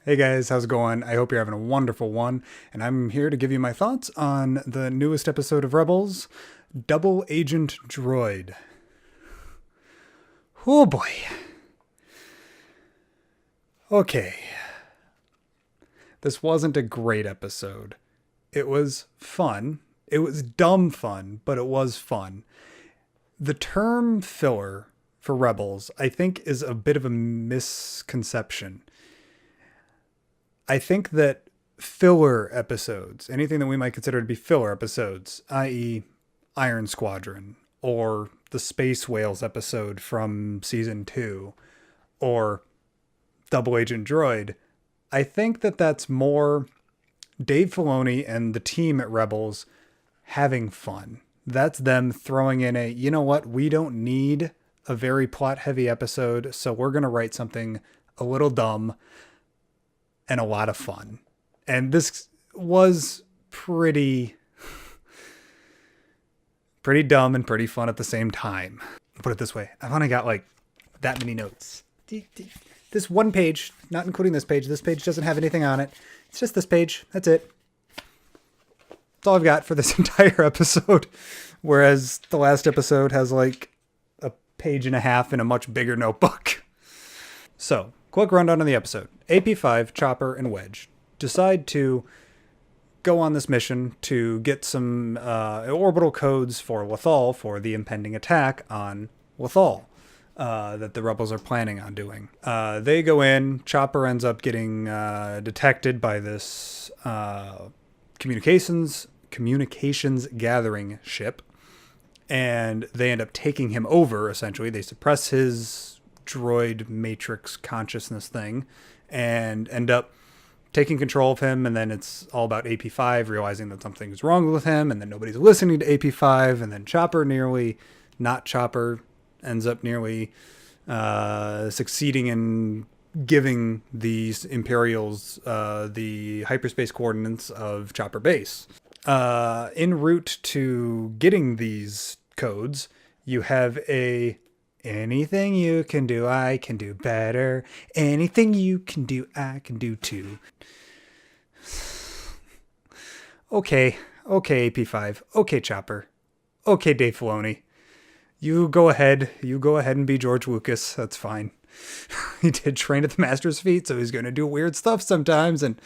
Hey guys, how's it going? I hope you're having a wonderful one, and I'm here to give you my thoughts on the newest episode of Rebels, Double Agent Droid. Oh boy. Okay, this wasn't a great episode. It was fun. It was dumb fun, but it was fun. The term filler for Rebels, I think, is a bit of a misconception. I think that filler episodes, anything that we might consider to be filler episodes, i.e., Iron Squadron, or the Space Whales episode from season 2, or Double Agent Droid, I think that that's more Dave Filoni and the team at Rebels having fun. That's them throwing in a, you know what, we don't need a very plot heavy episode, so we're going to write something a little dumb and a lot of fun. And this was pretty dumb and pretty fun at the same time. I'll put it this way. I've only got like that many notes. This one page, not including this page doesn't have anything on it. It's just this page. That's it. That's all I've got for this entire episode. Whereas the last episode has like a page and a half in a much bigger notebook. So, quick rundown on the episode. AP5, Chopper, and Wedge decide to go on this mission to get some orbital codes for Lothal for the impending attack on Lothal that the rebels are planning on doing. They go in. Chopper ends up getting detected by this communications gathering ship, and they end up taking him over. Essentially, they suppress his droid matrix consciousness thing and end up taking control of him. And then it's all about AP5 realizing that something's wrong with him, and then nobody's listening to AP5, and then Chopper ends up nearly succeeding in giving these Imperials the hyperspace coordinates of Chopper Base. En route to getting these codes, you have anything you can do, I can do better. Anything you can do, I can do too. Okay, AP5. Okay, Chopper. Okay, Dave Filoni. You go ahead and be George Lucas. That's fine. He did train at the master's feet, so he's going to do weird stuff sometimes, and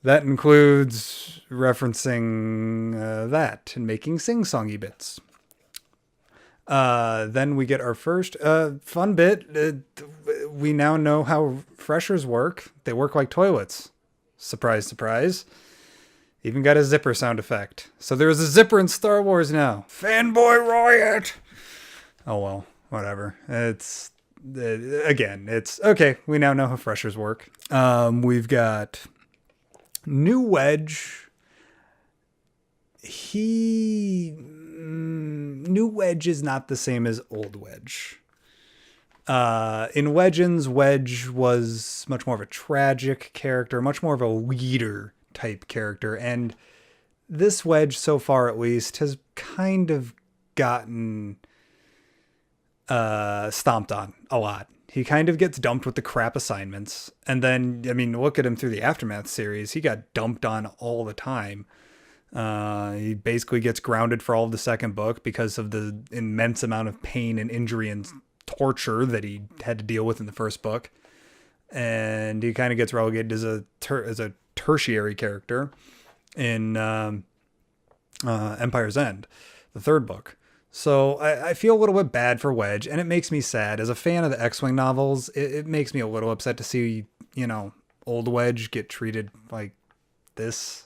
that includes referencing that and making sing-songy bits. Then we get our first fun bit. We now know how freshers work. They work like toilets. Surprise, surprise. Even got a zipper sound effect. So there's a zipper in Star Wars now. Fanboy riot! Oh well, whatever. It's okay. We now know how freshers work. We've got new Wedge. New Wedge is not the same as old Wedge. In Legends, Wedge was much more of a tragic character, much more of a leader type character, and this Wedge, so far at least, has kind of gotten stomped on a lot. He kind of gets dumped with the crap assignments, and then, I mean, look at him through the Aftermath series. He got dumped on all the time. He basically gets grounded for all of the second book because of the immense amount of pain and injury and torture that he had to deal with in the first book. And he kind of gets relegated as a tertiary character in Empire's End, the third book. So I feel a little bit bad for Wedge, and it makes me sad. As a fan of the X-Wing novels, it makes me a little upset to see, old Wedge get treated like this.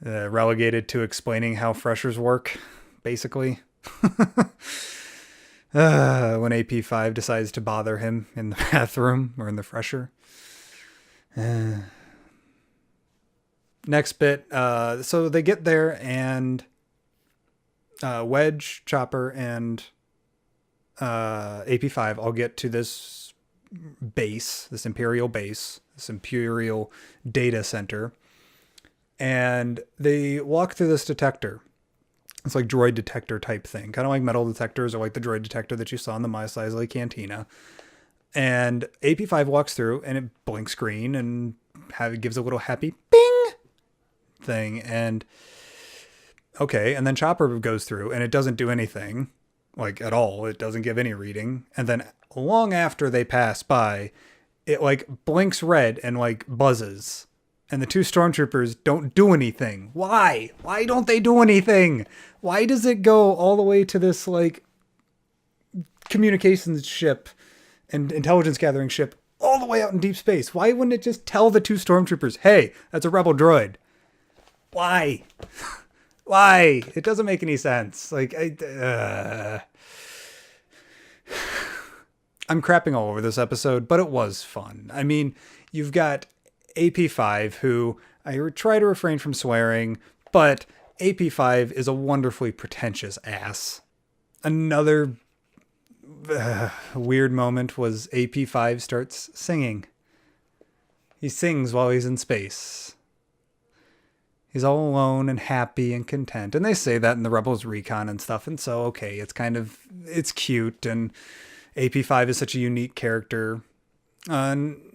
Relegated to explaining how freshers work, basically. When AP5 decides to bother him in the bathroom or in the fresher. Next bit. So they get there, and Wedge, Chopper, and AP5 all get to this base, this Imperial base, this Imperial data center. And they walk through this detector. It's like droid detector type thing. Kind of like metal detectors, or like the droid detector that you saw in the Mos Eisley Cantina. And AP5 walks through and it blinks green and gives a little happy bing thing. And okay. And then Chopper goes through and it doesn't do anything, like at all. It doesn't give any reading. And then long after they pass by, it like blinks red and like buzzes. And the two stormtroopers don't do anything. Why? Why don't they do anything? Why does it go all the way to this like communications ship and intelligence gathering ship all the way out in deep space? Why wouldn't it just tell the two stormtroopers, hey, that's a rebel droid? Why? Why? It doesn't make any sense. Like, I'm crapping all over this episode, but it was fun. I mean, you've got AP5, who I try to refrain from swearing, but AP5 is a wonderfully pretentious ass. Another weird moment was AP5 starts singing. He sings while he's in space. He's all alone and happy and content. And they say that in the Rebels Recon and stuff. And so, okay, it's cute. And AP5 is such a unique character.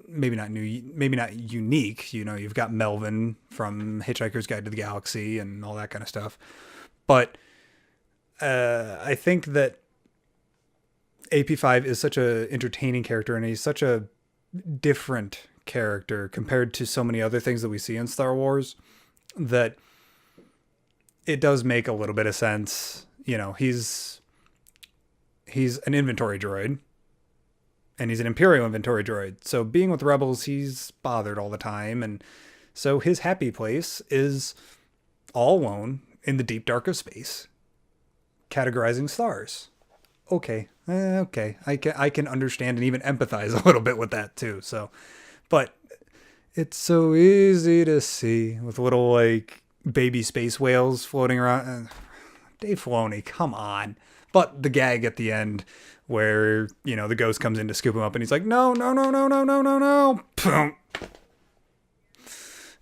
Maybe not unique. You know, you've got Melvin from Hitchhiker's Guide to the Galaxy and all that kind of stuff. But I think that AP5 is such a entertaining character, and he's such a different character compared to so many other things that we see in Star Wars, that it does make a little bit of sense. You know, he's an inventory droid, and he's an Imperial inventory droid. So being with Rebels, he's bothered all the time. And so his happy place is all alone in the deep dark of space, categorizing stars. Okay. I can understand and even empathize a little bit with that too. So, but it's so easy to see with little like baby space whales floating around. Dave Filoni, come on. But the gag at the end where, you know, the ghost comes in to scoop him up and he's like, no.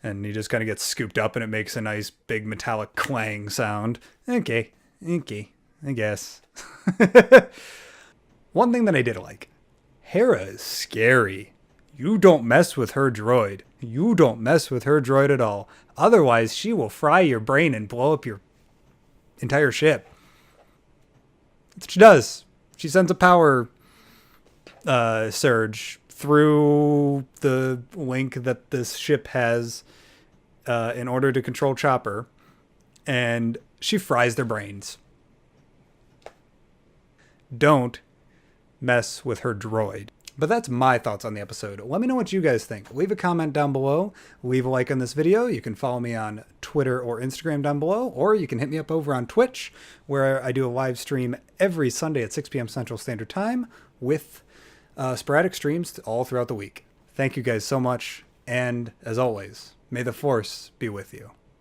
And he just kind of gets scooped up and it makes a nice big metallic clang sound. Okay, I guess. One thing that I did like, Hera is scary. You don't mess with her droid. You don't mess with her droid at all. Otherwise, she will fry your brain and blow up your entire ship. That's what she does. She sends a power surge through the link that this ship has in order to control Chopper, and she fries their brains. Don't mess with her droid. But that's my thoughts on the episode. Let me know what you guys think. Leave a comment down below. Leave a like on this video. You can follow me on Twitter or Instagram down below, or you can hit me up over on Twitch, where I do a live stream every Sunday at 6 p.m. Central Standard Time with sporadic streams all throughout the week. Thank you guys so much, and as always, may the Force be with you.